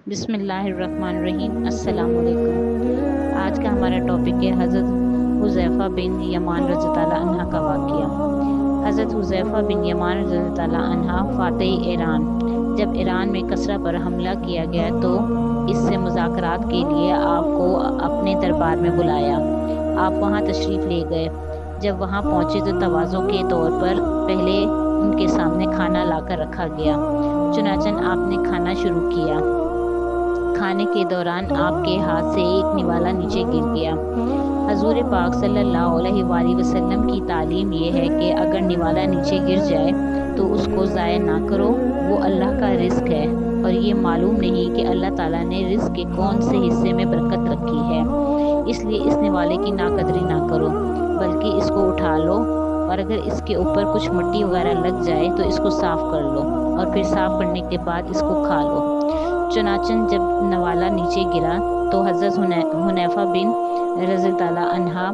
بسم اللہ الرحمن الرحیم۔ السلام علیکم۔ آج کا ہمارا ٹاپک ہے حضرت حذیفہ بن یمان رضی اللہ عنہ کا واقعہ۔ حضرت حذیفہ بن یمان رضی اللہ عنہ فاتح ایران، جب ایران میں کسرا پر حملہ کیا گیا تو اس سے مذاکرات کے لیے آپ کو اپنے دربار میں بلایا۔ آپ وہاں تشریف لے گئے۔ جب وہاں پہنچے تو تواضع کے طور پر پہلے ان کے سامنے کھانا لا کر رکھا گیا۔ چنانچہ آپ نے کھانا شروع کیا۔ کھانے کے دوران آپ کے ہاتھ سے ایک نوالا نیچے گر گیا۔ حضور پاک صلی اللہ علیہ وآلہ وسلم کی تعلیم یہ ہے کہ اگر نوالا نیچے گر جائے تو اس کو ضائع نہ کرو، وہ اللہ کا رزق ہے اور یہ معلوم نہیں کہ اللہ تعالیٰ نے رزق کے کون سے حصے میں برکت رکھی ہے، اس لیے اس نوالے کی ناقدری نہ کرو بلکہ اس کو اٹھا لو، اور اگر اس کے اوپر کچھ مٹی وغیرہ لگ جائے تو اس کو صاف کر لو اور پھر صاف کرنے کے بعد اس کو کھا لو۔ چنانچہ جب نوالا نیچے گرا تو حضرت حذیفہ بن رضی اللہ عنہ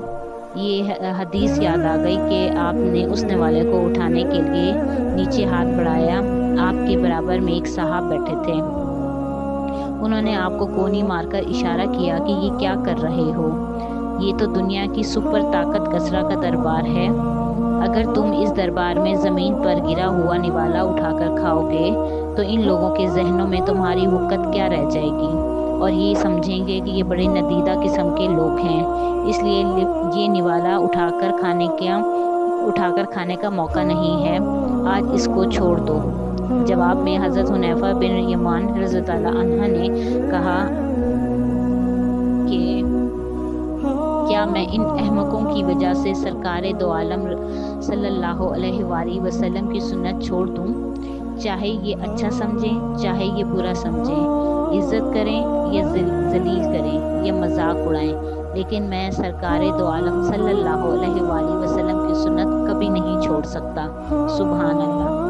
یہ حدیث یاد آ گئی کہ آپ نے اس نوالے کو اٹھانے کے لیے نیچے ہاتھ بڑھایا۔ آپ کے برابر میں ایک صاحب بیٹھے تھے۔ انہوں نے آپ کو کونی مار کر اشارہ کیا کہ یہ کیا کر رہے ہو، یہ تو دنیا کی سپر طاقت کسرا کا دربار ہے، اگر تم اس دربار میں زمین پر گرا ہوا نوالا اٹھا کر کھاؤ گے تو ان لوگوں کے ذہنوں میں تمہاری حقت کیا رہ جائے گی، اور یہ سمجھیں گے کہ یہ بڑے ندیدہ قسم کے لوگ ہیں، اس لیے یہ نوالا اٹھا کر کھانے کا موقع نہیں ہے، آج اس کو چھوڑ دو۔ جواب میں حضرت حذیفہ بن یمان رضی اللہ عنہ نے کہا کہ کیا میں ان احمقوں کی وجہ سے سرکار دو عالم صلی اللہ علیہ وآلہ وسلم کی سنت چھوڑ دوں؟ چاہے یہ اچھا سمجھیں چاہے یہ برا سمجھیں، عزت کریں یا ذلیل کریں یا مذاق اڑائیں، لیکن میں سرکار دو عالم صلی اللہ علیہ وآلہ وسلم کی سنت کبھی نہیں چھوڑ سکتا۔ سبحان اللہ۔